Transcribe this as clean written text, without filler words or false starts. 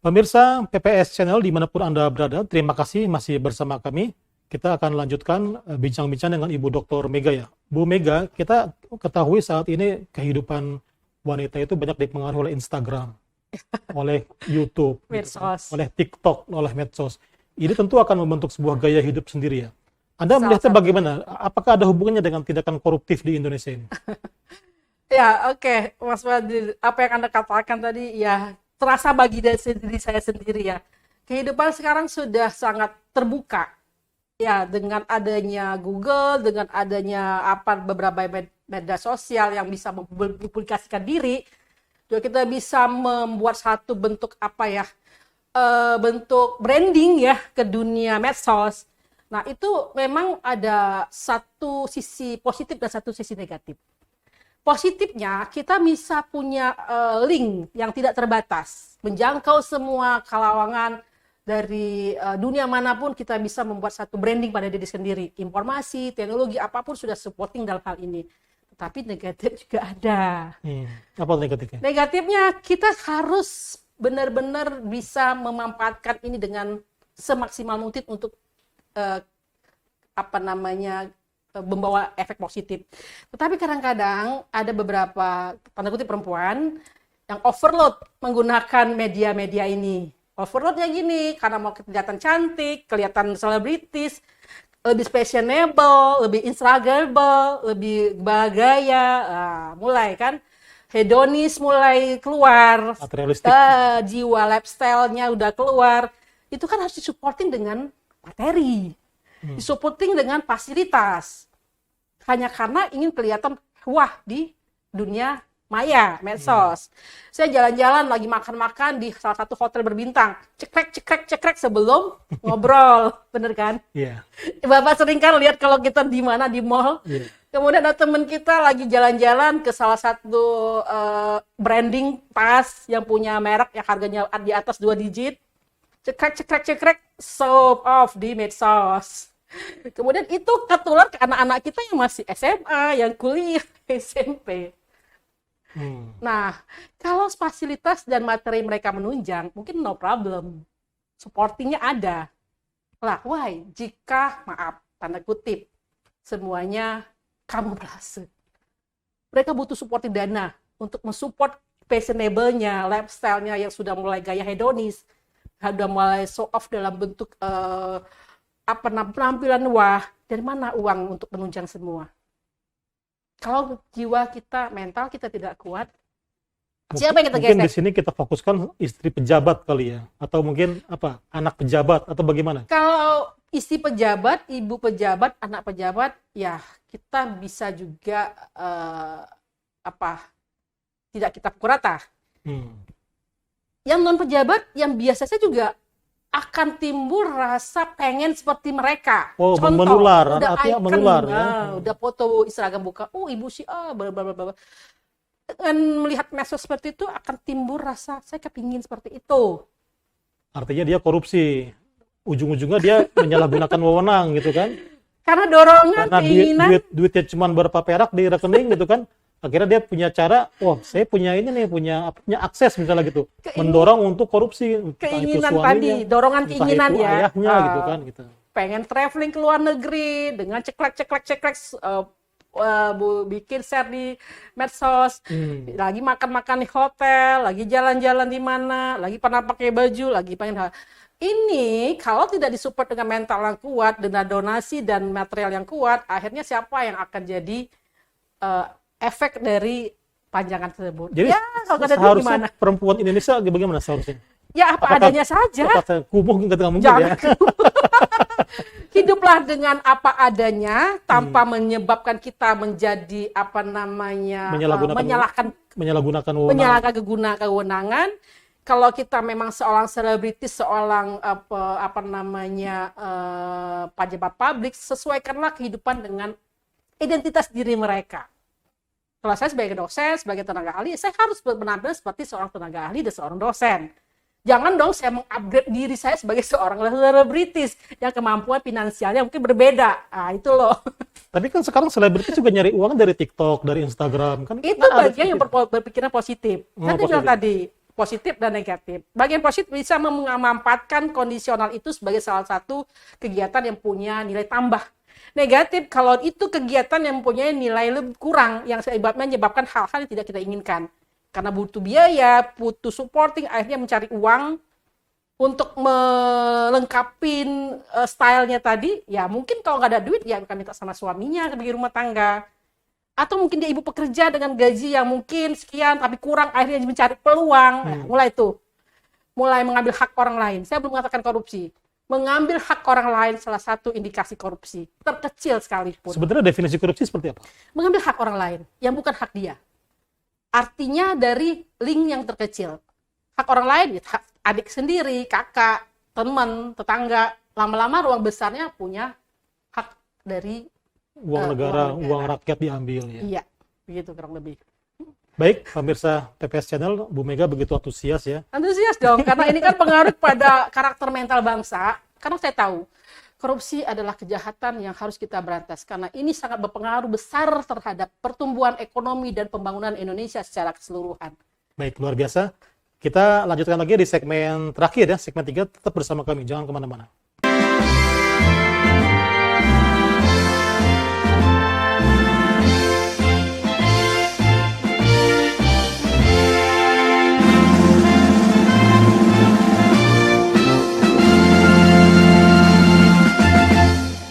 Pemirsa PPS Channel dimanapun Anda berada, terima kasih masih bersama kami. Kita akan lanjutkan bincang-bincang dengan Ibu Dr. Mega ya. Bu Mega, kita ketahui saat ini kehidupan wanita itu banyak dipengaruhi oleh Instagram, oleh YouTube, gitu kan, Medsos. oleh TikTok, oleh medsos. Ini tentu akan membentuk sebuah gaya hidup sendiri ya. Anda Salah melihatnya satu. bagaimana? Apakah ada hubungannya dengan tindakan koruptif di Indonesia ini? Ya, oke, Mas Fadil, apa yang Anda katakan tadi, ya terasa bagi dari diri saya sendiri ya. Kehidupan sekarang sudah sangat terbuka, ya dengan adanya Google, dengan adanya beberapa media sosial yang bisa mempublikasikan diri, juga kita bisa membuat satu bentuk bentuk branding ya ke dunia medsos. Nah, itu memang ada satu sisi positif dan satu sisi negatif. Positifnya, kita bisa punya link yang tidak terbatas, menjangkau semua kalangan dari dunia manapun. Kita bisa membuat satu branding pada diri sendiri. Informasi, teknologi, apapun sudah supporting dalam hal ini. Tetapi negatif juga ada. Apa negatifnya? Negatifnya, kita harus benar-benar bisa memanfaatkan ini dengan semaksimal mungkin untuk membawa efek positif. Tetapi kadang-kadang ada beberapa tanda kutip perempuan yang overload menggunakan media-media ini. Overloadnya gini, karena mau kelihatan cantik, kelihatan selebritis, lebih fashionable, lebih instagramable, lebih bergaya, mulai kan hedonis mulai keluar, Materialistik. jiwa lifestyle-nya udah keluar. Itu kan harus disupporting dengan materi. Disupporting dengan fasilitas. Hanya karena ingin kelihatan wah di dunia maya, medsos. Saya jalan-jalan lagi makan-makan di salah satu hotel berbintang. Cekrek sebelum ngobrol. Bener kan? Iya. Bapak sering kan lihat kalau kita di mana di mall. Iya. Kemudian ada teman kita lagi jalan-jalan ke salah satu branding tas yang punya merek yang harganya di atas 2 digit. Cekrek, show off di medsos. Kemudian itu ketular ke anak-anak kita yang masih SMA, yang kuliah, SMP. Nah, kalau fasilitas dan materi mereka menunjang, mungkin no problem. Supportingnya ada. Lah, why? Jika, maaf, tanda kutip, semuanya kamu berhasil. Mereka butuh supporting dana untuk mensupport fashionable-nya, lifestyle-nya yang sudah mulai gaya hedonis, sudah mulai show off dalam bentuk penampilan. Wah, dari mana uang untuk menunjang semua? Kalau jiwa kita, mental kita tidak kuat, siapa yang kita Mungkin di gesek? sini kita fokuskan istri pejabat kali ya, atau mungkin anak pejabat atau bagaimana? Kalau istri pejabat, ibu pejabat, anak pejabat, ya kita bisa juga tidak kita pukul rata. Yang non pejabat, yang biasanya juga akan timbul rasa pengen seperti mereka. Oh, Contoh, menular, udah artinya icon, menular ya. udah foto Instagram buka, ibu si blablabla. Dengan melihat medsos seperti itu akan timbul rasa saya kepingin seperti itu. Artinya dia korupsi. Ujung-ujungnya dia menyalahgunakan wewenang gitu kan. Karena dorongan, Karena keinginan, duitnya cuma berapa perak di rekening gitu kan. Akhirnya dia punya cara, saya punya ini nih, punya akses misalnya gitu. Mendorong untuk korupsi. Entah itu keinginan suaminya, tadi, dorongan entah keinginan itu ya. ayahnya gitu kan. Gitu. Pengen traveling ke luar negeri dengan ceklek, bikin share di medsos, lagi makan-makan di hotel, lagi jalan-jalan di mana, lagi pernah pakai baju, lagi pengen hal. Ini kalau tidak disupport dengan mental yang kuat, dengan donasi dan material yang kuat, akhirnya siapa yang akan jadi efek dari panjangan tersebut? Jadi ya, kalau kata dia seharusnya gimana? perempuan Indonesia bagaimana seharusnya? Ya apa Apakah- adanya saja. Apakah kumuh nggak mungkin Jangan. ya? Hiduplah dengan apa adanya tanpa menyebabkan kita menjadi Menyalahgunakan wewenang. menyalahkan kewenangan. Kalau kita memang seorang selebritis, seorang pejabat publik, sesuaikanlah kehidupan dengan identitas diri mereka. Kalau saya sebagai dosen, sebagai tenaga ahli, saya harus berpenampilan seperti seorang tenaga ahli dan seorang dosen. Jangan dong saya mengupgrade diri saya sebagai seorang selebritis yang kemampuan finansialnya mungkin berbeda. Itu loh. Tapi kan sekarang selebritis juga nyari uang dari TikTok, dari Instagram kan. Itu kan ada bagian yang seperti berpikiran positif. Oh, Saya bilang positif. tadi, positif dan negatif. Bagian positif bisa memanfaatkan kondisional itu sebagai salah satu kegiatan yang punya nilai tambah. Negatif kalau itu kegiatan yang mempunyai nilai lebih kurang, yang menyebabkan hal-hal yang tidak kita inginkan. Karena butuh biaya, butuh supporting, akhirnya mencari uang untuk melengkapi stylenya tadi. Ya mungkin kalau nggak ada duit, ya akan minta sama suaminya sebagai rumah tangga. Atau mungkin dia ibu pekerja dengan gaji yang mungkin sekian tapi kurang, akhirnya mencari peluang. Nah, mulai mengambil hak orang lain. Saya belum mengatakan korupsi. Mengambil hak orang lain salah satu indikasi korupsi. Terkecil sekalipun. Sebenarnya definisi korupsi seperti apa? Mengambil hak orang lain yang bukan hak dia. Artinya dari link yang terkecil. Hak orang lain, hak adik sendiri, kakak, teman, tetangga. Lama-lama ruang besarnya punya hak dari Uang negara, uang rakyat diambil ya. Iya, begitu kurang lebih. Baik, pemirsa TPS Channel, Bu Mega begitu antusias ya. Antusias dong, karena ini kan pengaruh pada karakter mental bangsa. Karena saya tahu, korupsi adalah kejahatan yang harus kita berantas. Karena ini sangat berpengaruh besar terhadap pertumbuhan ekonomi dan pembangunan Indonesia secara keseluruhan. Baik, luar biasa. Kita lanjutkan lagi di segmen terakhir ya, segmen 3. Tetap bersama kami, jangan kemana-mana.